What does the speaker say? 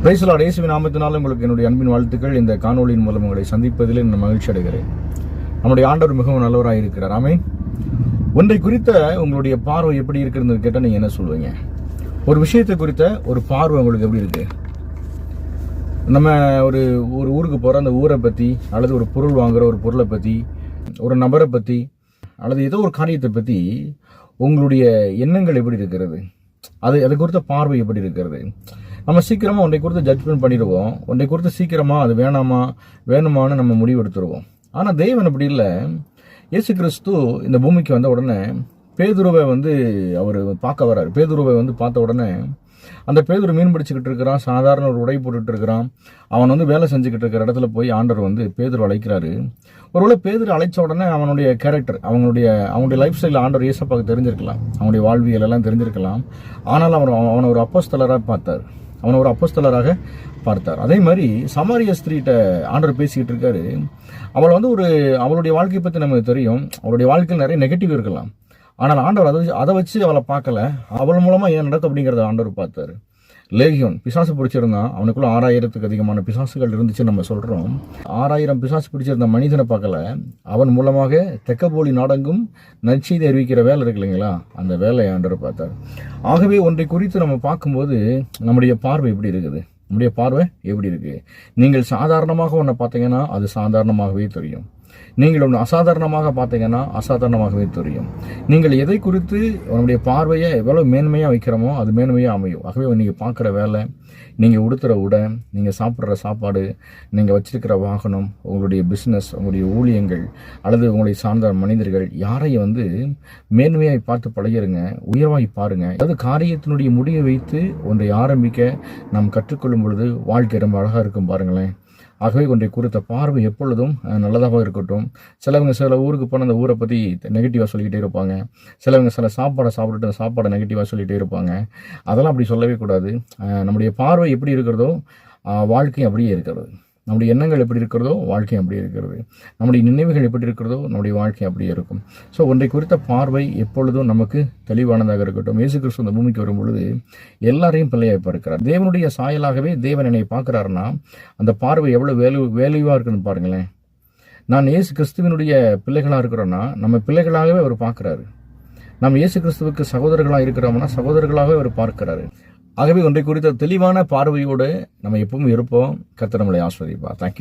Praise the Lord. இயேசுவின் நாமத்தினால உங்களுக்கு என்னுடைய அன்பின் வாழ்த்துக்கள். இந்த காணொளியின் மூலம் உங்களை சந்திப்பதில் நான் மகிழ்ச்சி அடைகிறேன். நம்முடைய ஆண்டவர் மிகவும் நல்லவராக இருக்கிறார். ஆமென். ஒன்றை குறித்த உங்களுடைய பார்வை எப்படி இருக்குன்னு கேட்டால் நீங்கள் என்ன சொல்லுவீங்க? ஒரு விஷயத்தை குறித்த ஒரு பார்வை உங்களுக்கு எப்படி இருக்கு? நம்ம ஒரு ஊருக்கு போகிற அந்த ஊரை பற்றி, அல்லது ஒரு பொருள் வாங்குகிற ஒரு பொருளை பற்றி, ஒரு நபரை பற்றி, அல்லது ஏதோ ஒரு காரியத்தை பற்றி உங்களுடைய எண்ணங்கள் எப்படி இருக்கிறது? அது குறித்த பார்வை எப்படி இருக்கிறது? நம்ம சீக்கிரமாக ஒன்றை குறித்து ஜட்ஜ்மெண்ட் பண்ணிடுவோம். ஒன்றை குறித்து சீக்கிரமாக அது வேணுமான்னு நம்ம முடிவு எடுத்துருவோம். ஆனால் தெய்வன் அப்படி இல்லை. இயேசு கிறிஸ்து இந்த பூமிக்கு வந்த உடனே பேதுருவை அவர் பார்க்க வர்றாரு. பேதுருவை பார்த்த உடனே அந்த பேதுரு மீன் பிடிச்சிக்கிட்டு இருக்கிறான், சாதாரண ஒரு உடை போட்டுட்டு இருக்கிறான். அவன் வேலை செஞ்சுக்கிட்டு இருக்கிற இடத்துல போய் ஆண்டவர் பேதுரு அழைக்கிறாரு. ஒருவேளை பேதுரு அழைச்ச உடனே அவனுடைய கேரக்டர், அவனுடைய லைஃப் ஸ்டைல் ஆண்டவர் இயேசப்பாவுக்கு தெரிஞ்சிருக்கலாம், அவனுடைய வாழ்வியல் எல்லாம் தெரிஞ்சிருக்கலாம். ஆனால் அவனை ஒரு அப்போஸ்தலராக பார்த்தார். அதே மாதிரி சமாரிய ஸ்திரீட்ட ஆண்டவர் பேசிக்கிட்டு இருக்காரு. அவள் அவளுடைய வாழ்க்கையை பற்றி நமக்கு தெரியும். அவளுடைய வாழ்க்கையில் நிறைய நெகட்டிவ் இருக்கலாம். ஆனால் ஆண்டவர் அதை வச்சு அவளை பார்க்கல. அவள் மூலமா ஏன் நடக்கும் அப்படிங்கிறத ஆண்டவர் பார்த்தாரு. லேகியோன் பிசாசு பிடிச்சிருந்தான். அவனுக்குள்ள 6000க்கு அதிகமான பிசாசுகள் இருந்துச்சுன்னு நம்ம சொல்றோம். 6000 பிசாசு பிடிச்சிருந்த மனிதனை பார்க்கல, அவன் மூலமாக தெக்கப்போலி நாடெங்கும் நற்செய்தி அறிவிக்கிற வேலை இருக்கு இல்லைங்களா, அந்த வேலையை ஆண்டவர் பார்த்தார். ஆகவே ஒன்றை குறித்து நம்ம பார்க்கும்போது நம்முடைய பார்வை எப்படி இருக்குது? நம்முடைய பார்வை எப்படி இருக்கு? நீங்கள் சாதாரணமாக ஒன்றை பார்த்தீங்கன்னா அது சாதாரணமாகவே தெரியும். நீங்கள் ஒன்று அசாதாரணமாக பார்த்தீங்கன்னா அசாதாரணமாகவே தெரியும். நீங்கள் எதை குறித்து உங்களுடைய பார்வையை எவ்வளோ மேன்மையாக வைக்கிறோமோ அது மேன்மையாக அமையும். ஆகவே நீங்கள் பார்க்குற வேலை, நீங்கள் உடுத்துகிற உடை, நீங்கள் சாப்பிட்ற சாப்பாடு, நீங்கள் வச்சிருக்கிற வாகனம், உங்களுடைய பிஸ்னஸ், உங்களுடைய ஊழியங்கள், அல்லது உங்களை சார்ந்த மனிதர்கள், யாரையும் மேன்மையாய் பார்த்து பழகிருங்க, உயர்வாய் பாருங்க. அதாவது காரியத்தினுடைய முடிவை வைத்து ஒன்றை ஆரம்பிக்க நாம் கற்றுக்கொள்ளும் பொழுது வாழ்க்கை ரொம்ப அழகாக இருக்கும் பாருங்களேன். ஆகவே ஒன்றை குறித்த பார்வை எப்பொழுதும் நல்லதாக இருக்கட்டும். சிலவங்க சில ஊருக்கு போன அந்த ஊரை பற்றி நெகட்டிவாக சொல்லிக்கிட்டே இருப்பாங்க. சிலவங்க சில சாப்பிட்டுட்டு அந்த சாப்பாடை நெகட்டிவாக சொல்லிகிட்டே இருப்பாங்க. அதெல்லாம் அப்படி சொல்லவே கூடாது. நம்முடைய பார்வை எப்படி இருக்கிறதோ வாழ்க்கையும் அப்படியே இருக்கிறது. நம்முடைய எண்ணங்கள் எப்படி இருக்கிறதோ வாழ்க்கையும் அப்படியே இருக்கிறது. நம்முடைய நினைவுகள் எப்படி இருக்கிறதோ நம்முடைய வாழ்க்கை அப்படியே இருக்கும். ஸோ ஒன்றை குறித்த பார்வை எப்பொழுதும் நமக்கு தெளிவானதாக இருக்கட்டும். இயேசு கிறிஸ்து அந்த பூமிக்கு வரும் பொழுது எல்லாரையும் பிள்ளையாய் பார்க்கிறார். தேவனுடைய சாயலாகவே தேவன் என்னை பார்க்கிறாருன்னா அந்த பார்வை எவ்வளோ வேல்யூவாக இருக்குன்னு பாருங்களேன். நான் இயேசு கிறிஸ்துவனுடைய பிள்ளைகளாக இருக்கிறோன்னா நம்ம பிள்ளைகளாகவே அவர் பார்க்குறாரு. நம்ம இயேசு கிறிஸ்துவுக்கு சகோதரர்களாக இருக்கிறோம்னா சகோதரர்களாகவே அவர் பார்க்கிறாரு. ஆகவே ஒன்றை குறித்த தெளிவான பார்வையோடு நம்ம எப்பவும் இருப்போம். கர்த்தர் நம்மளை ஆசீர்வதிப்பார். தேங்க்யூ.